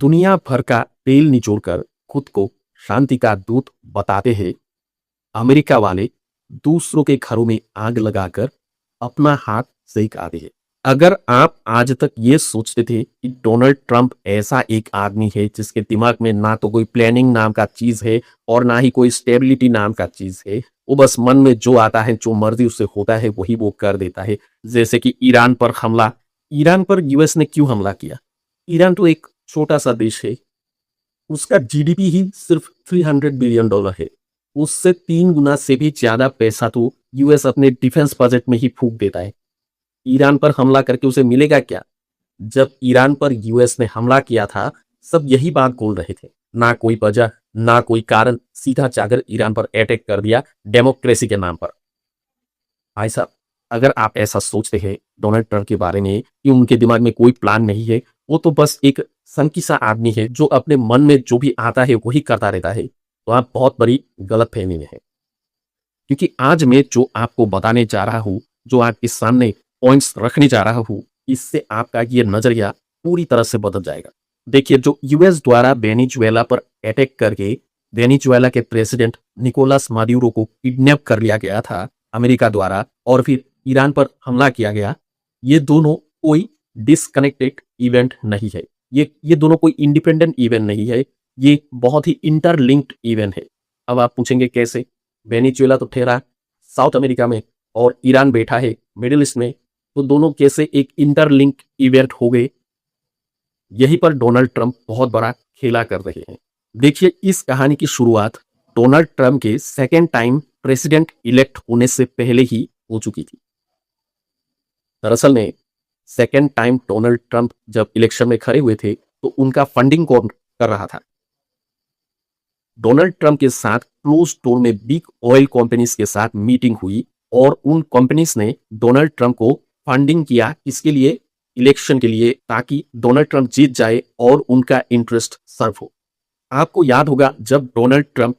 दुनिया भर का तेल निचोड़कर खुद को शांति का दूत बताते हैं अमेरिका वाले दूसरों के घरों में आग लगाकर अपना हाथ सेक आते हैं। अगर आप आज तक ये सोचते थे कि डोनाल्ड ट्रंप ऐसा एक आदमी है जिसके दिमाग में ना तो कोई प्लानिंग नाम का चीज है और ना ही कोई स्टेबिलिटी नाम का चीज है, वो बस मन में जो आता है जो मर्जी उससे होता है वही वो कर देता है। जैसे कि ईरान पर हमला, ईरान पर यूएस ने क्यों हमला किया? ईरान तो एक छोटा सा देश है, उसका जीडीपी ही सिर्फ $300 बिलियन है। उससे 3 गुना से भी ज्यादा पैसा तो यूएस अपने डिफेंस बजट में ही फूंक देता है। ईरान पर हमला करके उसे मिलेगा क्या? जब ईरान पर यूएस ने हमला किया था सब यही बात बोल रहे थे, ना कोई वजह ना कोई कारण, सीधा जाकर ईरान पर अटैक कर दिया डेमोक्रेसी के नाम पर। भाई साहब, अगर आप ऐसा सोचते हैं डोनाल्ड ट्रंप के बारे में कि उनके दिमाग में कोई प्लान नहीं है, वो तो बस एक संकी सा आदमी है जो अपने मन में जो भी आता है वही करता रहता है, तो आप बहुत बड़ी गलतफहमी में है। क्योंकि आज मैं जो आपको बताने जा रहा हूं, जो आपके सामने पॉइंट्स रखने जा रहा हूं, इससे आपका ये नजरिया पूरी तरह से बदल जाएगा। देखिए, जो यूएस द्वारा वेनेजुएला पर अटैक करके वेनेजुएला के प्रेसिडेंट निकोलस मादुरो को किडनैप कर लिया गया था अमेरिका द्वारा और फिर ईरान पर हमला किया गया, ये दोनों कोई डिसकनेक्टेड इवेंट नहीं है। ये दोनों कोई इंडिपेंडेंट इवेंट नहीं है, ये बहुत ही इंटरलिंक्ड इवेंट है। अब आप पूछेंगे कैसे? वेनेजुएला तो ठहरा साउथ अमेरिका में और ईरान बैठा है मिडिल ईस्ट में, तो दोनों कैसे एक इंटरलिंक इवेंट हो गए? यहीं पर डोनाल्ड ट्रंप बहुत बड़ा खेला कर रहे हैं। देखिए, इस कहानी की शुरुआत डोनाल्ड ट्रंप के सेकेंड टाइम प्रेसिडेंट इलेक्ट होने से पहले ही हो चुकी थी। दरअसल में सेकेंड टाइम डोनाल्ड ट्रंप जब इलेक्शन में खड़े हुए थे तो उनका फंडिंग कौन कर रहा था? डोनाल्ड ट्रंप के साथ क्लोज डोर में बिग ऑयल कंपनीज के साथ मीटिंग हुई और उन कंपनीज ने डोनाल्ड ट्रंप को फंडिंग किया। किसके लिए? इलेक्शन के लिए, ताकि डोनाल्ड ट्रंप जीत जाए और उनका इंटरेस्ट सर्व हो। आपको याद होगा जब डोनाल्ड ट्रंप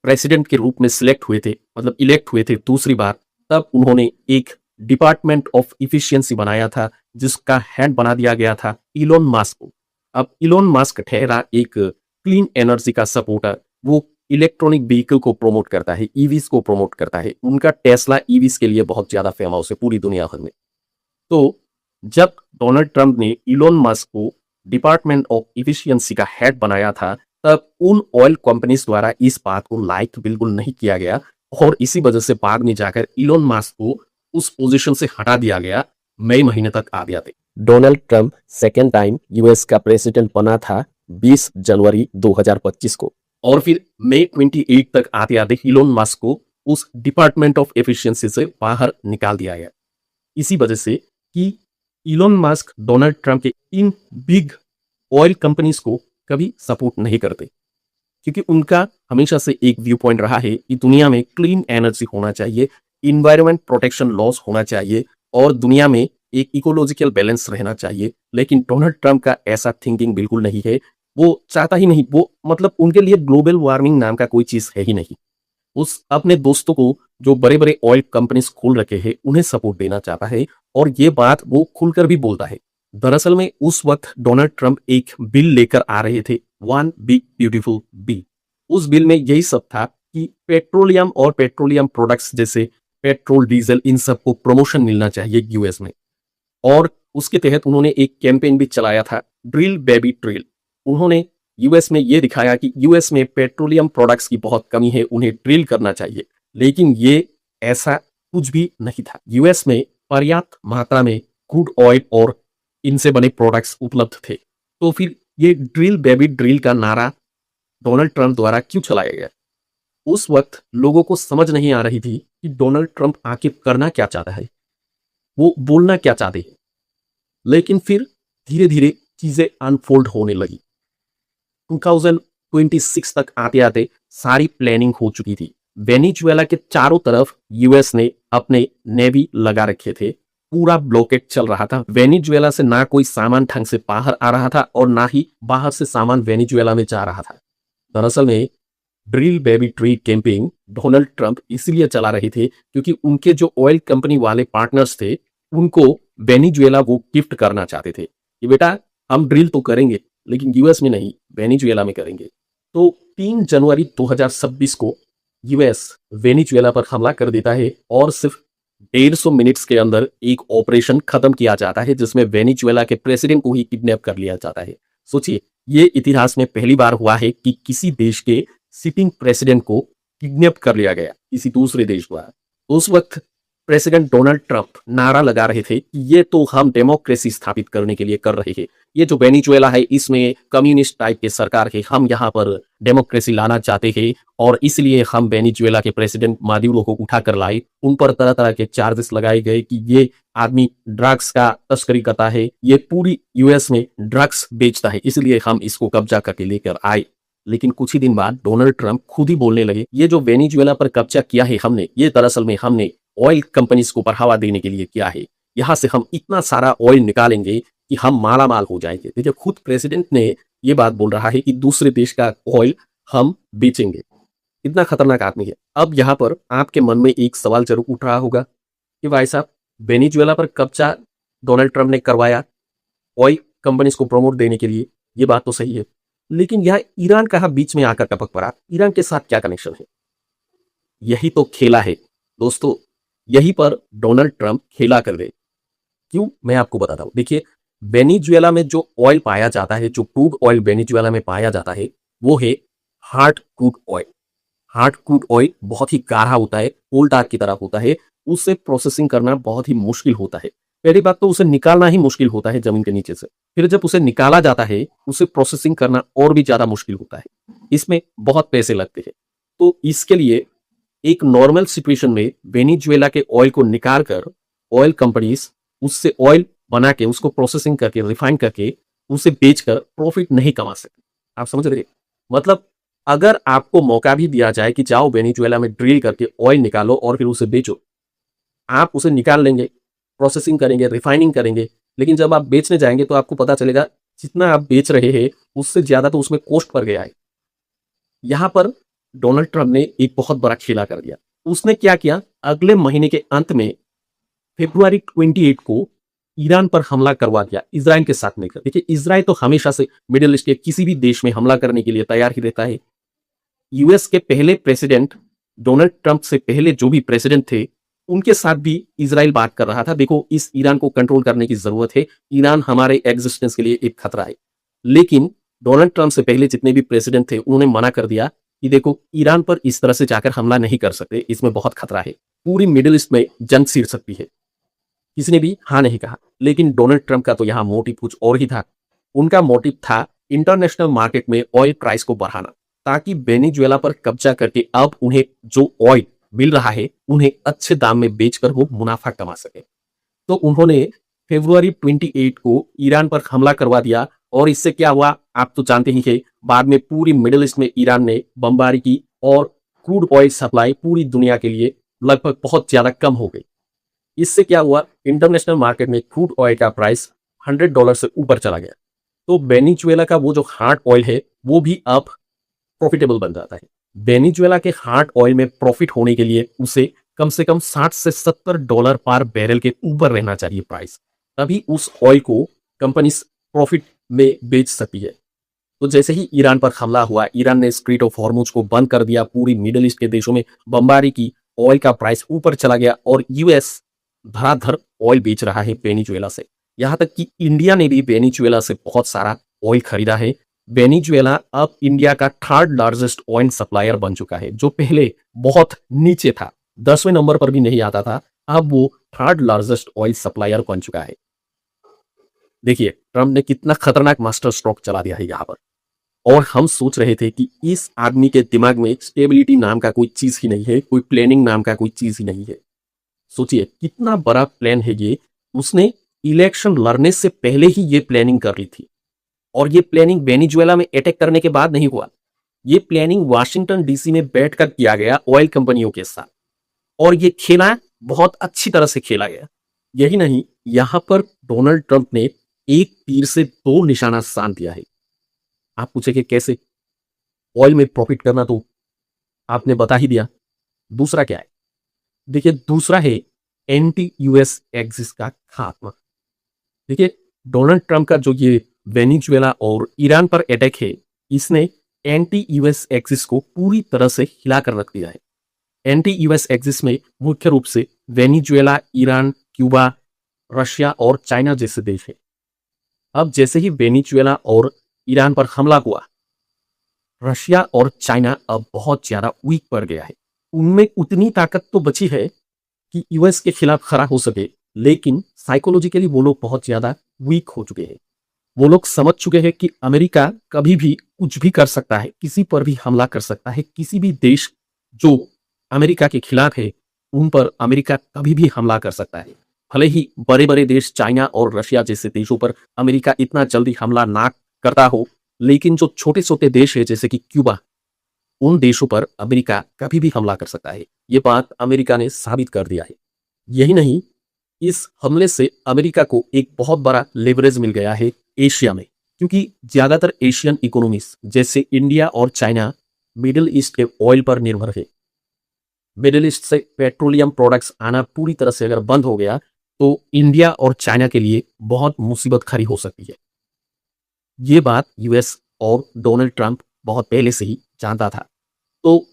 प्रेसिडेंट के रूप में सिलेक्ट हुए थे, मतलब इलेक्ट हुए थे दूसरी बार, तब उन्होंने एक डिपार्टमेंट ऑफ इफिशियंसी बनाया था जिसका हेड बना दिया गया था इलोन मस्क को। अब इलोन मस्क ठहरा एक क्लीन एनर्जी का सपोर्टर, वो इलेक्ट्रॉनिक व्हीकल को प्रमोट करता है, ईवीज को प्रमोट करता है। उनका टेस्ला ईवीज के लिए बहुत ज्यादा फेमस है पूरी दुनिया भर में। तो जब डोनाल्ड ट्रंप ने इलोन मस्क को डिपार्टमेंट ऑफ इफिशियंसी का हेड बनाया था, तब उन ऑयल कंपनीज द्वारा इस बात को लाइक बिल्कुल नहीं किया गया और इसी वजह से बाद में जाकर इलोन मस्क को उस पोजीशन से हटा दिया गया। मई महीने तक आ गया थे। Donald Trump second time US का प्रेसिडेंट बना था 20 जनवरी 2025 को और फिर मई 28 तक आते आते इलोन मस्क को उस डिपार्टमेंट ऑफ एफिशिएंसी से बाहर निकाल दिया गया। इसी वजह से कि इलोन मस्क डोनाल्ड ट्रंप के इन बिग ऑयल कंपनीज को कभी सपोर्ट नहीं करते, क्योंकि उनका हमेशा से एक व्यू पॉइंट रहा है कि दुनिया में क्लीन एनर्जी होना चाहिए, इन्वायरमेंट प्रोटेक्शन लॉस होना चाहिए और दुनिया में एक इकोलॉजिकल बैलेंस रहना चाहिए। लेकिन डोनाल्ड ट्रंप का ऐसा थिंकिंग बिल्कुल नहीं है, वो चाहता ही नहीं। वो मतलब उनके लिए ग्लोबल वार्मिंग नाम का कोई चीज है ही नहीं। उस अपने दोस्तों को जो बड़े बड़े ऑयल कंपनीज खोल रखे हैं उन्हें सपोर्ट देना चाहता है और ये बात वो खुलकर भी बोलता है। दरअसल में उस वक्त डोनाल्ड ट्रंप एक बिल लेकर आ रहे थे, वन बिग ब्यूटीफुल बिल। उस बिल में यही सब था कि पेट्रोलियम और पेट्रोलियम प्रोडक्ट्स जैसे पेट्रोल, डीजल, इन सब को प्रमोशन मिलना चाहिए यूएस में। और उसके तहत उन्होंने एक कैंपेन भी चलाया था, ड्रिल बेबी ड्रिल। उन्होंने यूएस में ये दिखाया कि यूएस में पेट्रोलियम प्रोडक्ट्स की बहुत कमी है, उन्हें ड्रिल करना चाहिए। लेकिन ये ऐसा कुछ भी नहीं था। यूएस में पर्याप्त मात्रा में क्रूड ऑयल और इनसे बने प्रोडक्ट्स उपलब्ध थे। तो फिर ये ड्रिल बेबी ड्रिल का नारा डोनाल्ड ट्रंप द्वारा क्यों चलाया गया? उस वक्त लोगों को समझ नहीं आ रही थी कि डोनाल्ड ट्रंप आखिर करना क्या चाहता है, वो बोलना क्या चाहते हैं। लेकिन फिर धीरे धीरे चीजें अनफोल्ड होने लगी। 2026 तक आते आते सारी प्लानिंग हो चुकी थी। वेनेजुएला के चारों तरफ यूएस ने अपने नेवी लगा रखे थे, पूरा ब्लॉकेट चल रहा था। वेनेजुएला से ना कोई सामान ढंग से बाहर आ रहा था और ना ही बाहर से सामान वेनेजुएला में जा रहा था। दरअसल में drill baby drill campaign Donald Trump इसलिए चला रहे थे क्योंकि उनके जो ऑयल कंपनी वाले पार्टनर्स थे उनको वेनेजुएला वो गिफ्ट करना चाहते थे कि बेटा हम ड्रिल तो करेंगे लेकिन यूएस में नहीं, वेनेजुएला में करेंगे। तो 3 जनवरी 2026 को यूएस वेनेजुएला पर हमला कर देता है और सिर्फ 150 मिनट्स के अंदर एक ऑपरेशन खत्म किया जाता है जिसमें वेनेजुएला के प्रेसिडेंट को ही किडनैप कर लिया जाता है। सोचिए, ये इतिहास में पहली बार हुआ है कि किसी देश के सिटिंग प्रेसिडेंट को किडनैप कर लिया गया किसी दूसरे देश द्वारा। उस वक्त प्रेसिडेंट डोनाल्ड ट्रंप नारा लगा रहे थे कि ये तो हम डेमोक्रेसी स्थापित करने के लिए कर रहे हैं, ये जो वेनेजुएला है इसमें कम्युनिस्ट टाइप की सरकार है, हम यहाँ पर डेमोक्रेसी लाना चाहते हैं और इसलिए हम वेनेजुएला के प्रेसिडेंट मादुरो को उठा कर लाए। उन पर तरह तरह के चार्जेस लगाए गए कि ये आदमी ड्रग्स का तस्करी करता है, ये पूरी यूएस में ड्रग्स बेचता है, इसलिए हम इसको कब्जा करके लेकर आए। लेकिन कुछ ही दिन बाद डोनाल्ड ट्रंप खुद ही बोलने लगे, ये जो वेनेजुएला पर कब्जा किया है हमने, ये दरअसल में हमने ऑयल कंपनीज को बढ़ावा देने के लिए किया है। यहां से हम इतना सारा ऑयल निकालेंगे कि हम माला माल हो जाएंगे। देखिए, खुद प्रेसिडेंट ने ये बात बोल रहा है कि दूसरे देश का ऑयल हम बेचेंगे। इतना खतरनाक आदमी है। अब यहाँ पर आपके मन में एक सवाल जरूर उठ रहा होगा कि भाई साहब, वेनेजुएला पर कब्जा डोनाल्ड ट्रंप ने करवाया ऑयल कंपनीज को प्रमोट देने के लिए, ये बात तो सही है, लेकिन यह ईरान कहाँ बीच में आकर टपक पड़ा? ईरान के साथ क्या कनेक्शन है? यही तो खेला है दोस्तों, यहीं पर डोनाल्ड ट्रंप खेला कर गए। क्यों, मैं आपको बताता हूं। देखिए, वेनेजुएला में जो ऑयल पाया जाता है, जो क्रूड ऑयल वेनेजुएला में पाया जाता है, वो है hard crude oil. Hard crude oil बहुत ही गाढ़ा होता है, कोल tar की तरह होता है, उससे प्रोसेसिंग करना बहुत ही मुश्किल होता है। पहली बात तो उसे निकालना ही मुश्किल होता है जमीन के नीचे से, फिर जब उसे निकाला जाता है उसे प्रोसेसिंग करना और भी ज्यादा मुश्किल होता है, इसमें बहुत पैसे लगते हैं। तो इसके लिए एक नॉर्मल सिचुएशन में वेनेजुएला के ऑयल को निकाल कर ऑयल कंपनीज उससे ऑयल बना के उसको प्रोसेसिंग करके रिफाइन करके उसे बेचकर प्रॉफिट नहीं कमा सकते। आप समझ रहे? मतलब अगर आपको मौका भी दिया जाए कि जाओ वेनेजुएला में ड्रिल करके ऑयल निकालो और फिर उसे बेचो, आप उसे निकाल लेंगे, प्रोसेसिंग करेंगे, रिफाइनिंग करेंगे, लेकिन जब आप बेचने जाएंगे तो आपको पता चलेगा जितना आप बेच रहे हैं उससे ज्यादा तो उसमें कॉस्ट पड़ गया है। यहां पर डोनाल्ड ट्रंप ने एक बहुत बड़ा खेला कर दिया। उसने क्या किया, अगले महीने के अंत में फरवरी 28 को ईरान पर हमला करवा दिया इजराइल के साथ मिलकर। देखिए, इजराइल तो हमेशा से मिडिल ईस्ट के किसी भी देश में हमला करने के लिए तैयार ही रहता है। यूएस के पहले प्रेसिडेंट, डोनाल्ड ट्रंप से पहले जो भी प्रेसिडेंट थे, उनके साथ भी इजराइल बात कर रहा था, देखो इस ईरान को कंट्रोल करने की जरूरत है, ईरान हमारे एग्जिस्टेंस के लिए एक खतरा है। लेकिन डोनाल्ड ट्रंप से पहले जितने भी प्रेसिडेंट थे उन्होंने मना कर दिया कि देखो ईरान पर इस तरह से जाकर हमला नहीं कर सकते, इसमें बहुत खतरा है, पूरी मिडिल ईस्ट में जंग छिड़ सकती है। किसी ने भी हाँ नहीं कहा। लेकिन डोनाल्ड ट्रंप का तो यहाँ मोटिव कुछ और ही था। उनका मोटिव था इंटरनेशनल मार्केट में ऑयल प्राइस को बढ़ाना, ताकि वेनेजुएला पर कब्जा करके अब उन्हें जो ऑयल मिल रहा है उन्हें अच्छे दाम में बेचकर वो मुनाफा कमा सके। तो उन्होंने फरवरी 28 को ईरान पर हमला करवा दिया और इससे क्या हुआ आप तो जानते ही हैं। बाद में पूरी मिडिल ईस्ट में ईरान ने बमबारी की और क्रूड ऑयल सप्लाई पूरी दुनिया के लिए लगभग बहुत ज्यादा कम हो गई। इससे क्या हुआ, इंटरनेशनल मार्केट में क्रूड ऑयल का प्राइस $100 से ऊपर चला गया। तो वेनेजुएला का वो जो हार्ड ऑयल है वो भी अब प्रॉफिटेबल बन जाता है। वेनेजुएला के हार्ड ऑयल में प्रॉफिट होने के लिए उसे कम से कम $60 से $70 पर बैरल के ऊपर रहना चाहिए प्राइस, तभी उस ऑयल को कंपनी प्रॉफिट में बेच सकती है। तो जैसे ही ईरान पर हमला हुआ, ईरान ने स्ट्रेट ऑफ हॉर्मुज को बंद कर दिया, पूरी मिडिल ईस्ट के देशों में बमबारी की, ऑयल का प्राइस ऊपर चला गया और यूएस धड़ाधड़ ऑयल बेच रहा है वेनेजुएला से। यहां तक कि इंडिया ने भी वेनेजुएला से बहुत सारा ऑयल खरीदा है। वेनेजुएला अब इंडिया का 3rd लार्जेस्ट ऑयल सप्लायर बन चुका है, जो पहले बहुत नीचे था, 10वें नंबर पर भी नहीं आता था, अब वो 3rd लार्जेस्ट ऑयल सप्लायर बन चुका है। देखिए, ट्रंप ने कितना खतरनाक मास्टर स्ट्रोक चला दिया है यहां पर। और हम सोच रहे थे कि इस आदमी के दिमाग में स्टेबिलिटी नाम का कोई चीज ही नहीं है, कोई प्लानिंग नाम का कोई चीज ही नहीं है। सोचिए कितना बड़ा प्लान है ये। उसने इलेक्शन लड़ने से पहले ही ये प्लानिंग कर ली थी और ये प्लानिंग वेनेजुएला में अटैक करने के बाद नहीं हुआ। ये प्लानिंग वाशिंगटन डीसी में बैठकर किया गया ऑयल कंपनियों के साथ, और ये खेला बहुत अच्छी तरह से खेला गया। यही नहीं, यहां पर डोनाल्ड ट्रंप ने एक तीर से 2 निशाना साध दिया है। आप पूछेंगे कैसे? ऑयल में प्रॉफिट करना तो आपने बता ही दिया, दूसरा क्या है? देखिए, दूसरा है एंटी यूएस एक्सिस का खात्मा। देखिए, डोनाल्ड ट्रंप का जो ये वेनेजुएला और ईरान पर अटैक है, इसने एंटी यूएस एक्सिस को पूरी तरह से हिला कर रख दिया है। एंटी यूएस एक्सिस में मुख्य रूप से वेनेजुएला, ईरान, क्यूबा, रशिया और चाइना जैसे देश है। अब जैसे ही वेनेजुएला और ईरान पर हमला हुआ, रशिया और चाइना अब बहुत ज्यादा वीक पड़ गया है। उनमें उतनी ताकत तो बची है कि यूएस के खिलाफ खड़ा हो सके, लेकिन साइकोलॉजिकली वो लोग बहुत ज्यादा वीक हो चुके हैं। वो लोग समझ चुके हैं कि अमेरिका कभी भी कुछ भी कर सकता है, किसी पर भी हमला कर सकता है। किसी भी देश जो अमेरिका के खिलाफ है, उन पर अमेरिका कभी भी हमला कर सकता है। भले ही बड़े बड़े देश चाइना और रशिया जैसे देशों पर अमेरिका इतना जल्दी हमला ना करता हो, लेकिन जो छोटे छोटे देश है जैसे कि क्यूबा, उन देशों पर अमेरिका कभी भी हमला कर सकता है। ये बात अमेरिका ने साबित कर दिया है। यही नहीं, इस हमले से अमेरिका को एक बहुत बड़ा लेवरेज मिल गया है एशिया में, क्योंकि ज्यादातर एशियन इकोनॉमीज जैसे इंडिया और चाइना मिडिल ईस्ट के ऑयल पर निर्भर है। मिडिल ईस्ट से पेट्रोलियम प्रोडक्ट्स आना पूरी तरह से अगर बंद हो गया तो इंडिया और चाइना के लिए बहुत मुसीबत खड़ी हो सकती है। ये बात यूएस और डोनाल्ड ट्रंप बहुत पहले से ही जानता था। तो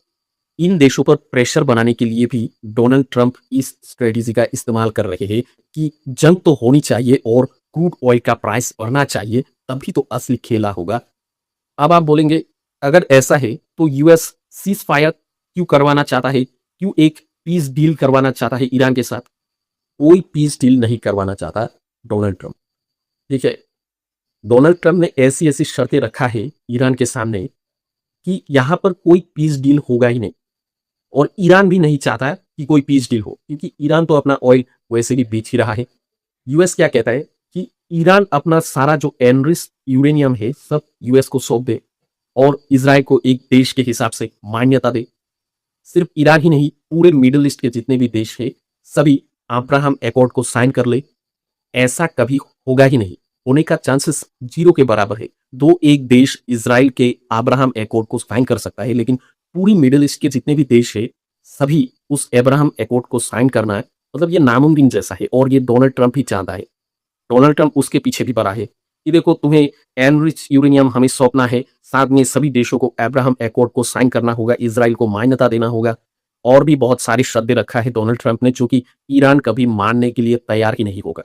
इन देशों पर प्रेशर बनाने के लिए भी डोनाल्ड ट्रंप इस स्ट्रेटेजी का इस्तेमाल कर रहे हैं कि जंग तो होनी चाहिए और क्रूड ऑयल का प्राइस बढ़ना चाहिए, तभी तो असली खेला होगा। अब आप बोलेंगे, अगर ऐसा है तो यूएस सीज फायर क्यों करवाना चाहता है, क्यों एक पीस डील करवाना चाहता है ईरान के साथ? कोई पीस डील नहीं करवाना चाहता डोनाल्ड ट्रंप। ठीक है, डोनाल्ड ट्रंप ने ऐसी ऐसी शर्तें रखा है ईरान के सामने कि यहां पर कोई पीस डील होगा ही नहीं, और ईरान भी नहीं चाहता कि कोई पीस डील हो, क्योंकि ईरान तो अपना ऑयल वैसे भी बेच ही रहा है। यूएस क्या कहता है कि ईरान अपना सारा जो एनरिच यूरेनियम है सब यूएस को सौंप दे और इजराइल को एक देश के हिसाब से मान्यता दे। सिर्फ ईरान ही नहीं, पूरे मिडिल ईस्ट के जितने भी देश है सभी अब्राहम एकॉर्ड को साइन कर ले। ऐसा कभी होगा ही नहीं, होने का चांसेस 0 के बराबर है। दो एक देश इजराइल के अब्राहम एकॉर्ड को साइन कर सकता है, लेकिन पूरी मिडिल ईस्ट के जितने भी देश है सभी उस अब्राहम एकॉर्ड को साइन करना है, मतलब ये नामुमकिन जैसा है, और ये डोनाल्ड ट्रंप ही चाहता है। डोनाल्ड ट्रंप उसके पीछे भी पड़ा है कि देखो, तुम्हें एनरिच यूरेनियम हमें सौंपना है, साथ में सभी देशों को अब्राहम एकॉर्ड को साइन करना होगा, इजराइल को मान्यता देना होगा, और भी बहुत सारी शर्तें रखा है डोनाल्ड ट्रंप ने, जो कि ईरान कभी मानने के लिए तैयार ही नहीं होगा।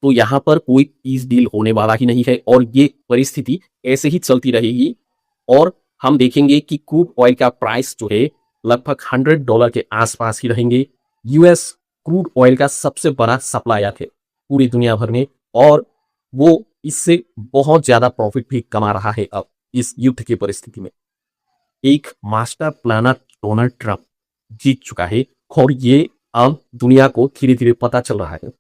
तो यहाँ पर कोई पीस डील होने वाला ही नहीं है, और ये परिस्थिति ऐसे ही चलती रहेगी। और हम देखेंगे कि क्रूड ऑयल का प्राइस जो है लगभग $100 के आसपास ही रहेंगे। यूएस क्रूड ऑयल का सबसे बड़ा सप्लायर है पूरी दुनिया भर में, और वो इससे बहुत ज्यादा प्रॉफिट भी कमा रहा है अब इस युद्ध की परिस्थिति में। एक मास्टर प्लानर डोनाल्ड ट्रंप जीत चुका है, और ये अब दुनिया को धीरे धीरे पता चल रहा है।